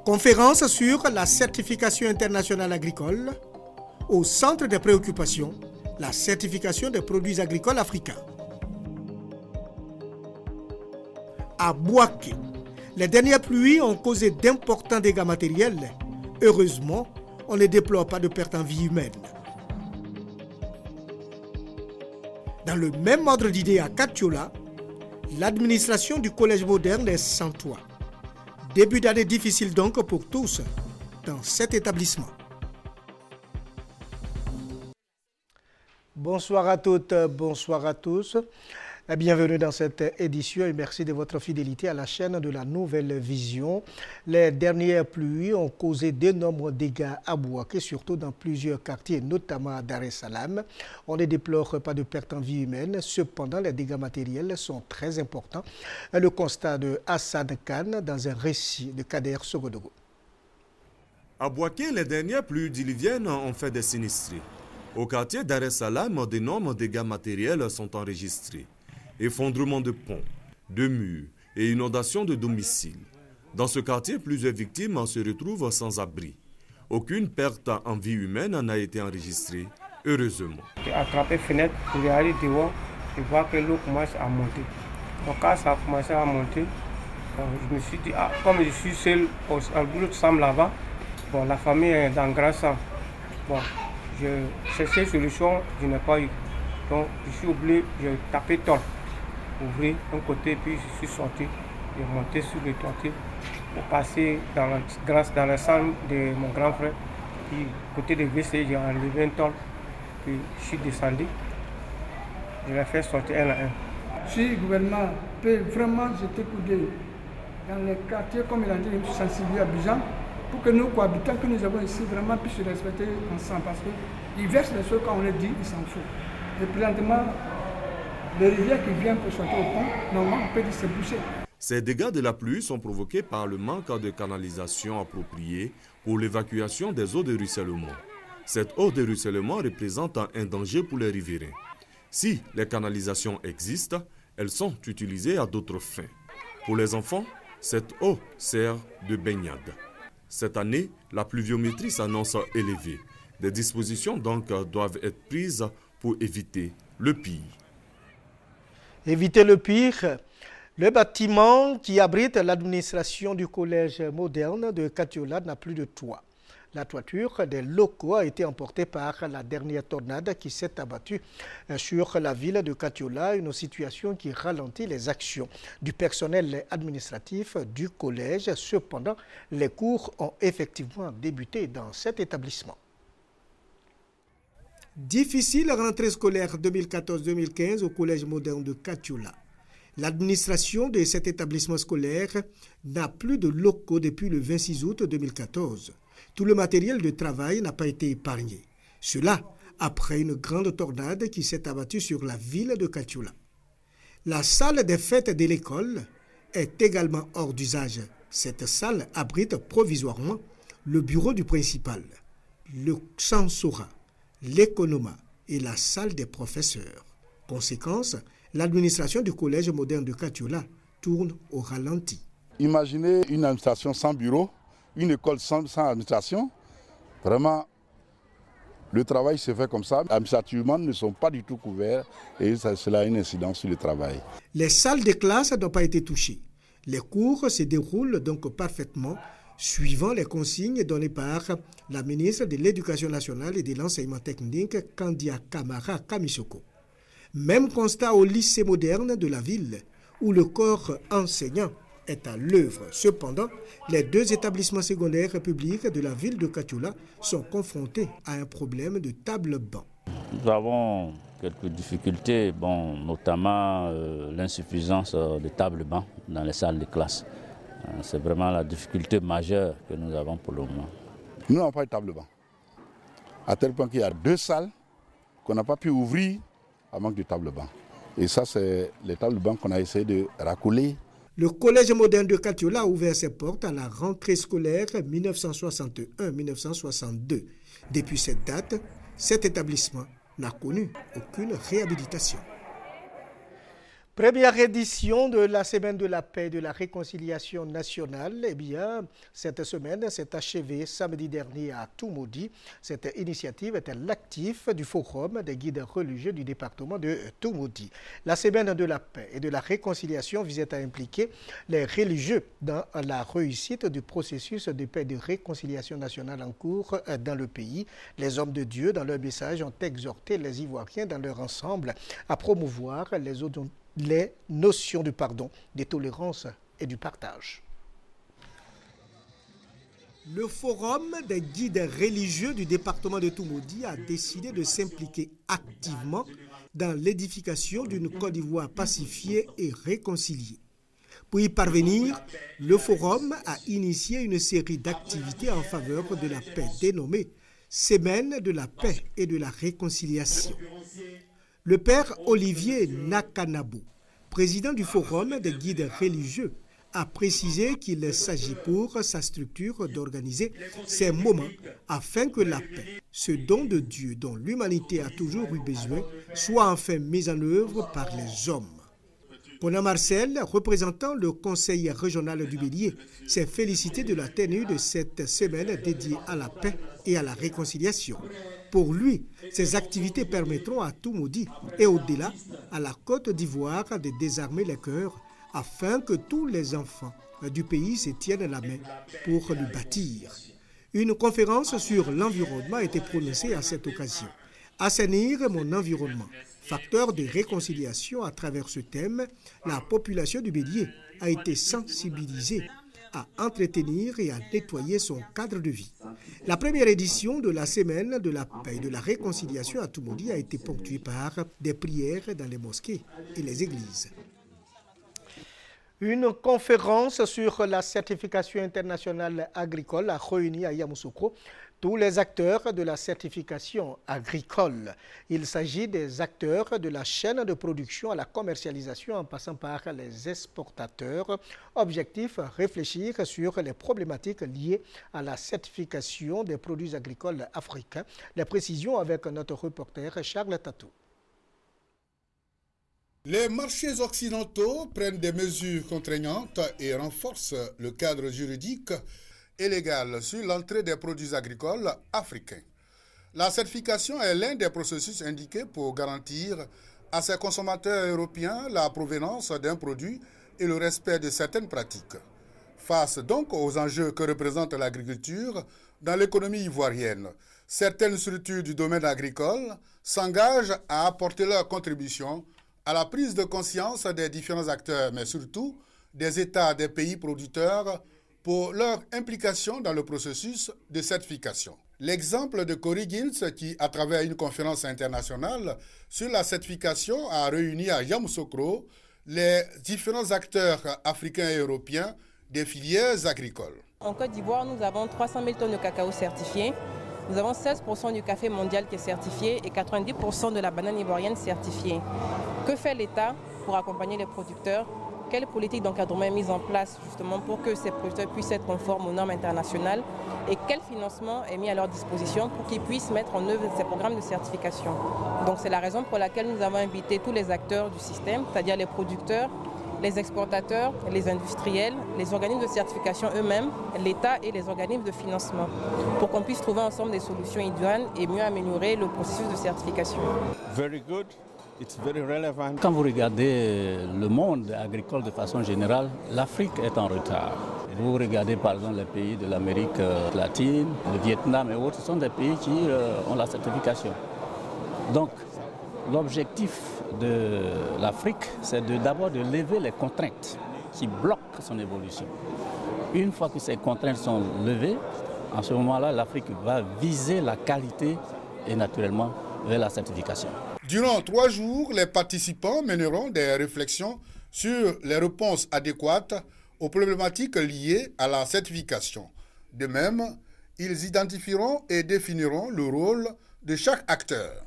Conférence sur la certification internationale agricole au centre des préoccupations, la certification des produits agricoles africains. À Bouaké, les dernières pluies ont causé d'importants dégâts matériels. Heureusement, on ne déplore pas de pertes en vie humaine. Dans le même ordre d'idées à Katiola, l'administration du collège moderne est sans toit. Début d'année difficile donc pour tous dans cet établissement. Bonsoir à toutes, bonsoir à tous. Bienvenue dans cette édition et merci de votre fidélité à la chaîne de la Nouvelle Vision. Les dernières pluies ont causé d'énormes dégâts à Bouaké, surtout dans plusieurs quartiers, notamment à Dar es Salaam. On ne déplore pas de pertes en vie humaine, cependant les dégâts matériels sont très importants. Le constat de Hassan Khan dans un récit de Kader Sogodogo. À Bouaké, les dernières pluies diluviennes ont fait des sinistrés. Au quartier Dar es Salaam, d'énormes dégâts matériels sont enregistrés. Effondrement de ponts, de murs et inondation de domiciles. Dans ce quartier, plusieurs victimes se retrouvent sans abri. Aucune perte en vie humaine n'a été enregistrée, heureusement. J'ai attrapé fenêtre pour aller dehors et voir que l'eau commence à monter. Donc quand ça a commencé à monter, je me suis dit, comme je suis seul au boulot de Sam là-bas, la famille est dans grand sang. Je cherchais une solution, je n'ai pas eu. Donc je suis obligé, j'ai tapé tort. Ouvrir un côté, puis je suis sorti, j'ai monté sur le toit pour passer dans la salle de mon grand frère. Puis, côté de WC, j'ai enlevé un tôle, puis je suis descendu. Je l'ai fait sortir un à un. Si le gouvernement peut vraiment jeter coup d'œil dans les quartiers, comme il a dit, sensibiliser à Abidjan, pour que nos cohabitants que nous avons ici vraiment puissent se respecter ensemble. Parce qu'ils versent les choses quand on les dit, ils s'en foutent. Et présentement, les rivières qui viennent pour sortir au pont, normalement, on peut dire c'est bouché. Ces dégâts de la pluie sont provoqués par le manque de canalisation appropriée pour l'évacuation des eaux de ruissellement. Cette eau de ruissellement représente un danger pour les riverains. Si les canalisations existent, elles sont utilisées à d'autres fins. Pour les enfants, cette eau sert de baignade. Cette année, la pluviométrie s'annonce élevée. Des dispositions donc doivent être prises pour éviter le pire. Éviter le pire, le bâtiment qui abrite l'administration du collège moderne de Katiola n'a plus de toit. La toiture des locaux a été emportée par la dernière tornade qui s'est abattue sur la ville de Katiola, une situation qui ralentit les actions du personnel administratif du collège. Cependant, les cours ont effectivement débuté dans cet établissement. Difficile rentrée scolaire 2014-2015 au collège moderne de Katiola. L'administration de cet établissement scolaire n'a plus de locaux depuis le 26 août 2014. Tout le matériel de travail n'a pas été épargné. Cela après une grande tornade qui s'est abattue sur la ville de Katiola. La salle des fêtes de l'école est également hors d'usage. Cette salle abrite provisoirement le bureau du principal, le Sansora, l'économa et la salle des professeurs. Conséquence, l'administration du collège moderne de Katiola tourne au ralenti. Imaginez une administration sans bureau, une école sans administration. Vraiment, le travail se fait comme ça. Administrativement, ne sont pas du tout couverts et cela a une incidence sur le travail. Les salles de classe n'ont pas été touchées. Les cours se déroulent donc parfaitement suivant les consignes données par la ministre de l'Éducation nationale et de l'enseignement technique, Kandia Kamara Kamisoko. Même constat au lycée moderne de la ville, où le corps enseignant est à l'œuvre. Cependant, les deux établissements secondaires publics de la ville de Katiola sont confrontés à un problème de table-banc. Nous avons quelques difficultés, notamment l'insuffisance de table-banc dans les salles de classe. C'est vraiment la difficulté majeure que nous avons pour le moment. Nous n'avons pas de table-banc. À tel point qu'il y a 2 salles qu'on n'a pas pu ouvrir à manque de table-banc. Et ça, c'est les tables-banc qu'on a essayé de racouler. Le collège moderne de Katiola a ouvert ses portes à la rentrée scolaire 1961-1962. Depuis cette date, cet établissement n'a connu aucune réhabilitation. Première édition de la Semaine de la paix et de la réconciliation nationale. Eh bien, cette semaine s'est achevée samedi dernier à Toumoudi. Cette initiative était l'actif du Forum des guides religieux du département de Toumoudi. La Semaine de la paix et de la réconciliation visait à impliquer les religieux dans la réussite du processus de paix et de réconciliation nationale en cours dans le pays. Les hommes de Dieu, dans leur message, ont exhorté les Ivoiriens dans leur ensemble à promouvoir les notions du pardon, de tolérance et du partage. Le Forum des guides religieux du département de Toumoudi a décidé de s'impliquer activement dans l'édification d'une Côte d'Ivoire pacifiée et réconciliée. Pour y parvenir, le Forum a initié une série d'activités en faveur de la paix dénommée Semaine de la paix et de la réconciliation. Le père Olivier Nakanabo, président du Forum des guides religieux, a précisé qu'il s'agit pour sa structure d'organiser ces moments afin que la paix, ce don de Dieu dont l'humanité a toujours eu besoin, soit enfin mis en œuvre par les hommes. Pona Marcel, représentant le conseil régional du Bélier, s'est félicité de la tenue de cette semaine dédiée à la paix et à la réconciliation. Pour lui, ces activités permettront à Toumoudi et au-delà, à la Côte d'Ivoire, de désarmer les cœurs afin que tous les enfants du pays se tiennent la main pour le bâtir. Une conférence sur l'environnement a été prononcée à cette occasion. Assainir mon environnement, facteur de réconciliation. À travers ce thème, la population du Bélier a été sensibilisée à entretenir et à nettoyer son cadre de vie. La première édition de la Semaine de la paix et de la réconciliation à Toumoudi a été ponctuée par des prières dans les mosquées et les églises. Une conférence sur la certification internationale agricole a réuni à Yamoussoukro tous les acteurs de la certification agricole. Il s'agit des acteurs de la chaîne de production à la commercialisation en passant par les exportateurs. Objectif, réfléchir sur les problématiques liées à la certification des produits agricoles africains. Les précisions avec notre reporter Charles Tatou. Les marchés occidentaux prennent des mesures contraignantes et renforcent le cadre juridique et légal sur l'entrée des produits agricoles africains. La certification est l'un des processus indiqués pour garantir à ses consommateurs européens la provenance d'un produit et le respect de certaines pratiques. Face donc aux enjeux que représente l'agriculture dans l'économie ivoirienne, certaines structures du domaine agricole s'engagent à apporter leur contribution à la prise de conscience des différents acteurs, mais surtout des États des pays producteurs pour leur implication dans le processus de certification. L'exemple de Cory Gils, qui, à travers une conférence internationale sur la certification, a réuni à Yamoussoukro les différents acteurs africains et européens des filières agricoles. En Côte d'Ivoire, nous avons 300 000 tonnes de cacao certifiées. Nous avons 16% du café mondial qui est certifié et 90% de la banane ivoirienne certifiée. Que fait l'État pour accompagner les producteurs? Quelle politique d'encadrement est mise en place justement pour que ces producteurs puissent être conformes aux normes internationales? Et quel financement est mis à leur disposition pour qu'ils puissent mettre en œuvre ces programmes de certification? Donc c'est la raison pour laquelle nous avons invité tous les acteurs du système, c'est-à-dire les producteurs, les exportateurs, les industriels, les organismes de certification eux-mêmes, l'État et les organismes de financement, pour qu'on puisse trouver ensemble des solutions idoines et mieux améliorer le processus de certification. Very good. It's very relevant. Quand vous regardez le monde agricole de façon générale, l'Afrique est en retard. Vous regardez par exemple les pays de l'Amérique latine, le Vietnam et autres, ce sont des pays qui ont la certification. Donc, l'objectif de l'Afrique, c'est d'abord de lever les contraintes qui bloquent son évolution. Une fois que ces contraintes sont levées, en ce moment-là, l'Afrique va viser la qualité et naturellement vers la certification. Durant 3 jours, les participants mèneront des réflexions sur les réponses adéquates aux problématiques liées à la certification. De même, ils identifieront et définiront le rôle de chaque acteur.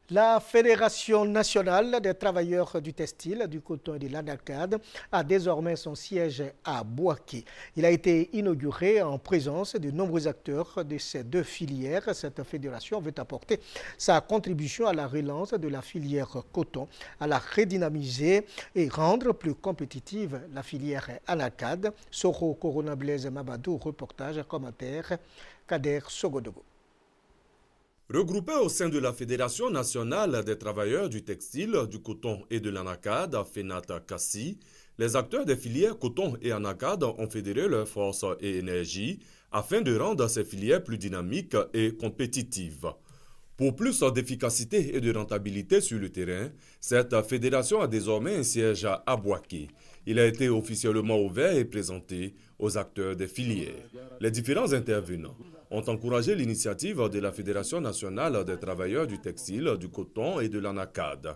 La Fédération nationale des travailleurs du textile, du coton et de l'anacade a désormais son siège à Bouaké. Il a été inauguré en présence de nombreux acteurs de ces deux filières. Cette fédération veut apporter sa contribution à la relance de la filière coton, à la redynamiser et rendre plus compétitive la filière anacade. Soro Corona Blaise Mabadou, reportage, commentaire, Kader Sogodogo. Regroupés au sein de la Fédération nationale des travailleurs du textile, du coton et de l'anacade, FENAT Kassi, les acteurs des filières coton et anacade ont fédéré leurs forces et énergies afin de rendre ces filières plus dynamiques et compétitives. Pour plus d'efficacité et de rentabilité sur le terrain, cette fédération a désormais un siège à Bouaké. Il a été officiellement ouvert et présenté aux acteurs des filières. Les différents intervenants ont encouragé l'initiative de la Fédération nationale des travailleurs du textile, du coton et de l'anacade.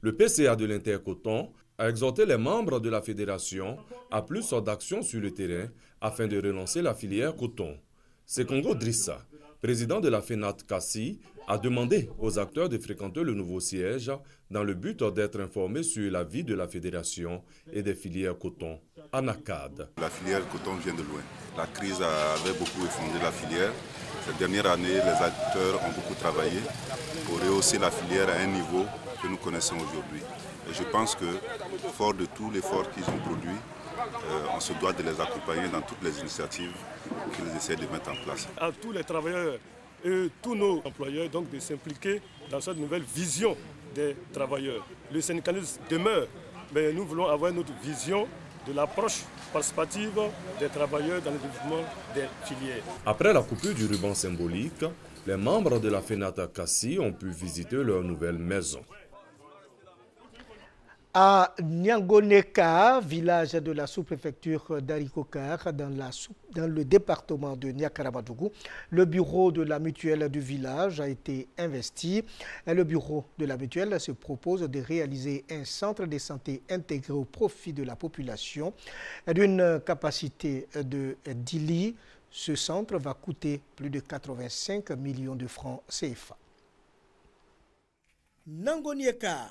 Le PCA de l'Intercoton a exhorté les membres de la fédération à plus d'actions sur le terrain afin de relancer la filière coton. Sekongo Drissa, président de la FENAT Kassi, a demandé aux acteurs de fréquenter le nouveau siège dans le but d'être informés sur la vie de la fédération et des filières coton anacade. La filière coton vient de loin. La crise avait beaucoup effondré la filière. Cette dernière année, les acteurs ont beaucoup travaillé pour rehausser la filière à un niveau que nous connaissons aujourd'hui. Et je pense que, fort de tout l'effort qu'ils ont produit, on se doit de les accompagner dans toutes les initiatives qu'ils essaient de mettre en place. À tous les travailleurs et tous nos employeurs donc de s'impliquer dans cette nouvelle vision des travailleurs. Le syndicalisme demeure, mais nous voulons avoir notre vision de l'approche participative des travailleurs dans le développement des filières. Après la coupure du ruban symbolique, les membres de la FENAT Kassi ont pu visiter leur nouvelle maison. À Nyangoneka, village de la sous-préfecture d'Arikokar, dans le département de Niakaramadougou, le bureau de la mutuelle du village a été investi. Et le bureau de la mutuelle se propose de réaliser un centre de santé intégré au profit de la population d'une capacité de 10 lits. Ce centre va coûter plus de 85 millions de francs CFA. Nyangoneka,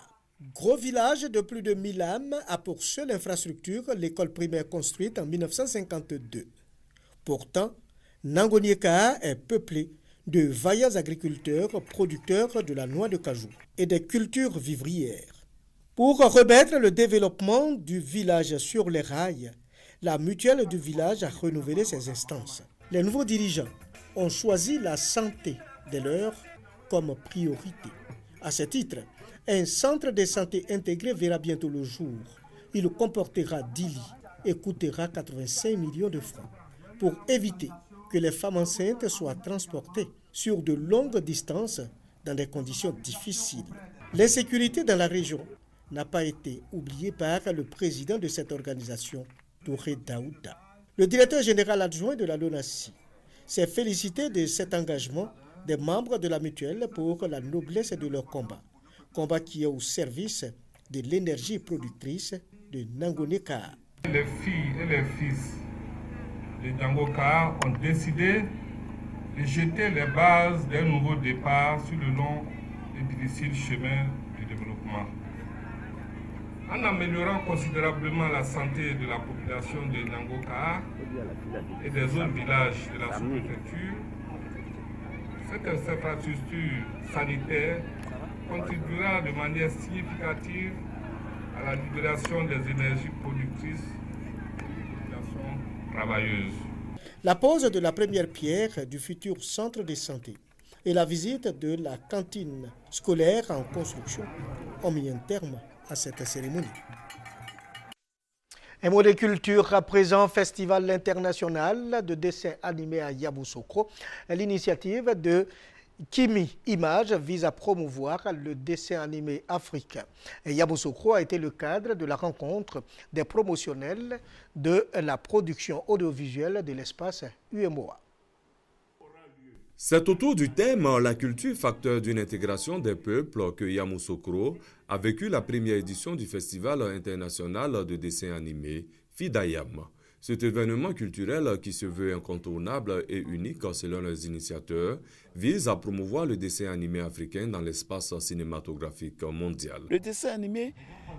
gros village de plus de 1000 âmes, a pour seule infrastructure l'école primaire construite en 1952. Pourtant, Nyangoneka est peuplé de vaillants agriculteurs producteurs de la noix de cajou et des cultures vivrières. Pour remettre le développement du village sur les rails, la mutuelle du village a renouvelé ses instances. Les nouveaux dirigeants ont choisi la santé de leurs comme priorité. À ce titre, un centre de santé intégré verra bientôt le jour. Il comportera 10 lits et coûtera 85 millions de francs pour éviter que les femmes enceintes soient transportées sur de longues distances dans des conditions difficiles. L'insécurité dans la région n'a pas été oubliée par le président de cette organisation, Touré Daouda. Le directeur général adjoint de la LONASI s'est félicité de cet engagement des membres de la mutuelle pour la noblesse de leur combat qui est au service de l'énergie productrice de Nyangoneka. Les filles et les fils de Nyangoneka ont décidé de jeter les bases d'un nouveau départ sur le long et difficile chemin du développement. En améliorant considérablement la santé de la population de Nyangoneka et des autres villages de la sous-préfecture, cette infrastructure sanitaire contribuera de manière significative à la libération des énergies productrices des populations travailleuses. La pose de la première pierre du futur centre de santé et la visite de la cantine scolaire en construction ont mis un terme à cette cérémonie. Un mot de culture à présent, Festival international de dessin animé à Yamoussoukro. L'initiative de Kimi Image vise à promouvoir le dessin animé africain. Yamoussoukro a été le cadre de la rencontre des promotionnels de la production audiovisuelle de l'espace UMOA. C'est autour du thème « La culture, facteur d'une intégration des peuples » que Yamoussoukro a vécu la première édition du Festival international de dessin animé FIDAYAM. Cet événement culturel, qui se veut incontournable et unique selon les initiateurs, vise à promouvoir le dessin animé africain dans l'espace cinématographique mondial. Le dessin animé,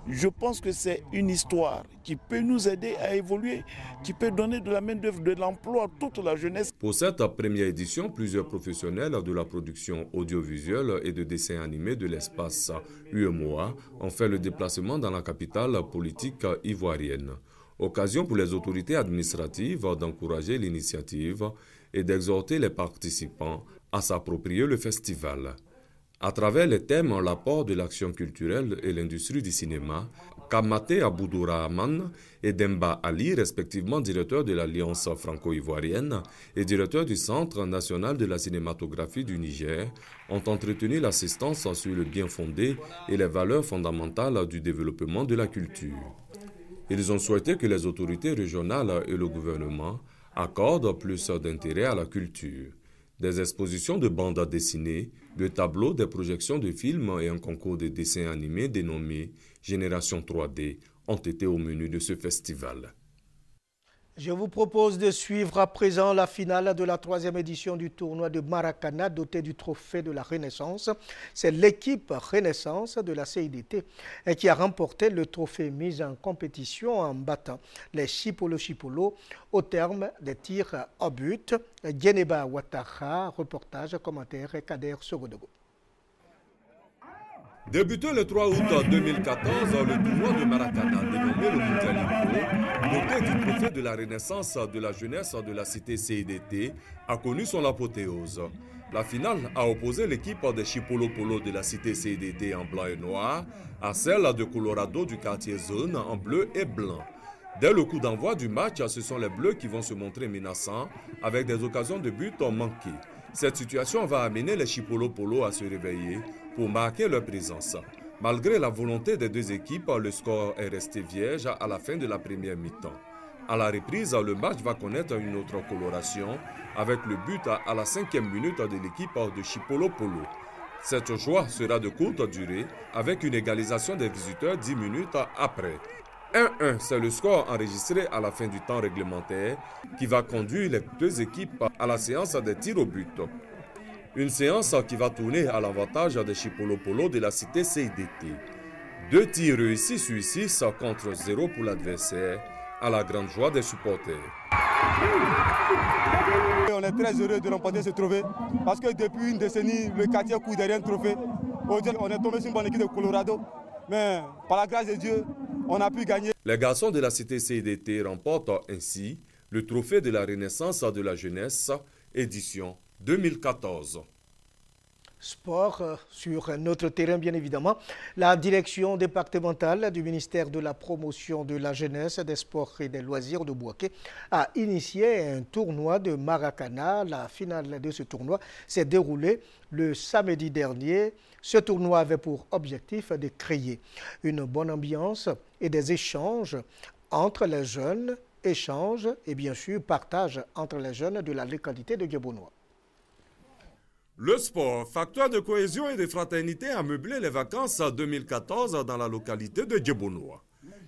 je pense que c'est une histoire qui peut nous aider à évoluer, qui peut donner de la main-d'œuvre, de l'emploi à toute la jeunesse. Pour cette première édition, plusieurs professionnels de la production audiovisuelle et de dessin animé de l'espace UEMOA ont fait le déplacement dans la capitale politique ivoirienne. Occasion pour les autorités administratives d'encourager l'initiative et d'exhorter les participants à s'approprier le festival. À travers les thèmes l'apport de l'action culturelle et l'industrie du cinéma, Kamate Aboudourahman et Demba Ali, respectivement directeurs de l'Alliance franco-ivoirienne et directeurs du Centre national de la cinématographie du Niger, ont entretenu l'assistance sur le bien fondé et les valeurs fondamentales du développement de la culture. Ils ont souhaité que les autorités régionales et le gouvernement accordent plus d'intérêt à la culture. Des expositions de bandes dessinées, de tableaux, des projections de films et un concours de dessins animés dénommé Génération 3D ont été au menu de ce festival. Je vous propose de suivre à présent la finale de la 3e édition du tournoi de Maracana doté du trophée de la Renaissance. C'est l'équipe Renaissance de la CIDT qui a remporté le trophée mis en compétition en battant les Chipolo au terme des tirs au but. Geneba Ouattara, reportage, commentaire Kader Sorodogo. Débuté le 3 août 2014, le tournoi de Maracana, dénommé le Mondial doté du trophée de la Renaissance de la jeunesse de la cité CIDT, a connu son apothéose. La finale a opposé l'équipe des Chipolo de la cité CIDT en blanc et noir à celle de Colorado du quartier Zone en bleu et blanc. Dès le coup d'envoi du match, ce sont les Bleus qui vont se montrer menaçants avec des occasions de but manquées. Cette situation va amener les Chipolo à se réveiller pour marquer leur présence. Malgré la volonté des deux équipes, le score est resté vierge à la fin de la première mi-temps. À la reprise, le match va connaître une autre coloration avec le but à la 5e minute de l'équipe de Chipolo. Cette joie sera de courte durée avec une égalisation des visiteurs 10 minutes après. 1-1, c'est le score enregistré à la fin du temps réglementaire qui va conduire les deux équipes à la séance des tirs au but. Une séance qui va tourner à l'avantage des Chipolo de la cité CIDT. 2 tirs réussis sur 6 contre 0 pour l'adversaire, à la grande joie des supporters. On est très heureux de remporter ce trophée parce que depuis une décennie, le quartier court derrière un trophée. Aujourd'hui, on est tombé sur une bonne équipe de Colorado, mais par la grâce de Dieu, on a pu gagner. Les garçons de la cité CIDT remportent ainsi le trophée de la Renaissance de la jeunesse, édition 2014. Sport sur notre terrain, bien évidemment. La direction départementale du ministère de la promotion de la jeunesse, des sports et des loisirs de Bouaké a initié un tournoi de Maracana. La finale de ce tournoi s'est déroulée le samedi dernier. Ce tournoi avait pour objectif de créer une bonne ambiance et des échanges entre les jeunes, échanges et bien sûr partage entre les jeunes de la localité de Djebonoa. Le sport, facteur de cohésion et de fraternité, a meublé les vacances 2014 dans la localité de Djebonoa.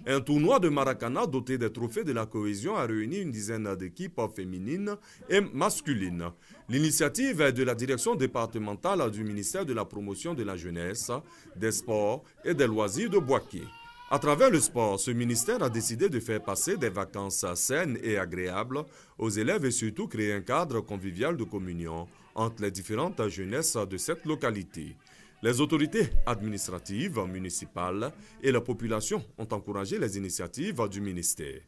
Un tournoi de Maracana doté des trophées de la cohésion a réuni une dizaine d'équipes féminines et masculines. L'initiative est de la direction départementale du ministère de la promotion de la jeunesse, des sports et des loisirs de Bouaké. À travers le sport, ce ministère a décidé de faire passer des vacances saines et agréables aux élèves et surtout créer un cadre convivial de communion entre les différentes jeunesses de cette localité. Les autorités administratives, municipales et la population ont encouragé les initiatives du ministère.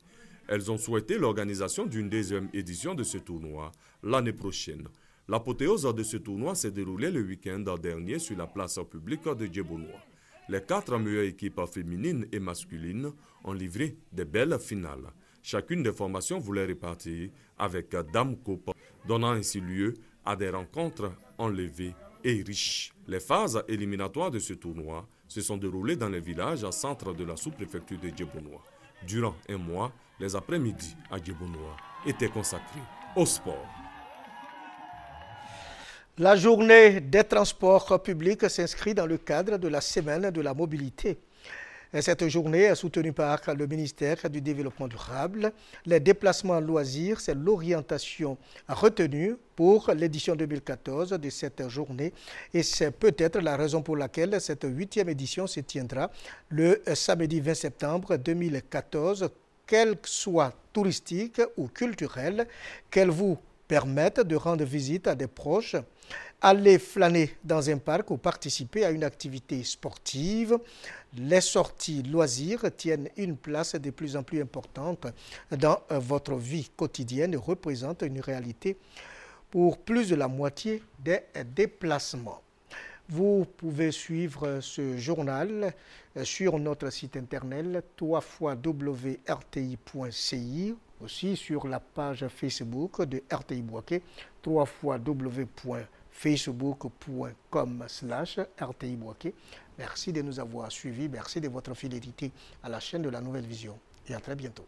Elles ont souhaité l'organisation d'une deuxième édition de ce tournoi l'année prochaine. L'apothéose de ce tournoi s'est déroulée le week-end dernier sur la place publique de Djebonoa. Les 4 meilleures équipes féminines et masculines ont livré de belles finales. Chacune des formations voulait repartir avec Dame Coupe, donnant ainsi lieu à des rencontres enlevées et riches. Les phases éliminatoires de ce tournoi se sont déroulées dans les villages centres de la sous-préfecture de Djebonoa. Durant un mois, les après-midi à Djebonoa étaient consacrés au sport. La journée des transports publics s'inscrit dans le cadre de la semaine de la mobilité. Cette journée est soutenue par le ministère du Développement durable. Les déplacements loisirs, c'est l'orientation retenue pour l'édition 2014 de cette journée. Et c'est peut-être la raison pour laquelle cette 8e édition se tiendra le samedi 20 septembre 2014, qu'elle soit touristique ou culturelle, qu'elle vous permette de rendre visite à des proches, aller flâner dans un parc ou participer à une activité sportive. Les sorties loisirs tiennent une place de plus en plus importante dans votre vie quotidienne et représentent une réalité pour plus de la moitié des déplacements. Vous pouvez suivre ce journal sur notre site internet www.rti.ci, aussi sur la page Facebook de RTI Bouaké, www.facebook.com/RTI Bouaké. Merci de nous avoir suivis, merci de votre fidélité à la chaîne de la Nouvelle Vision et à très bientôt.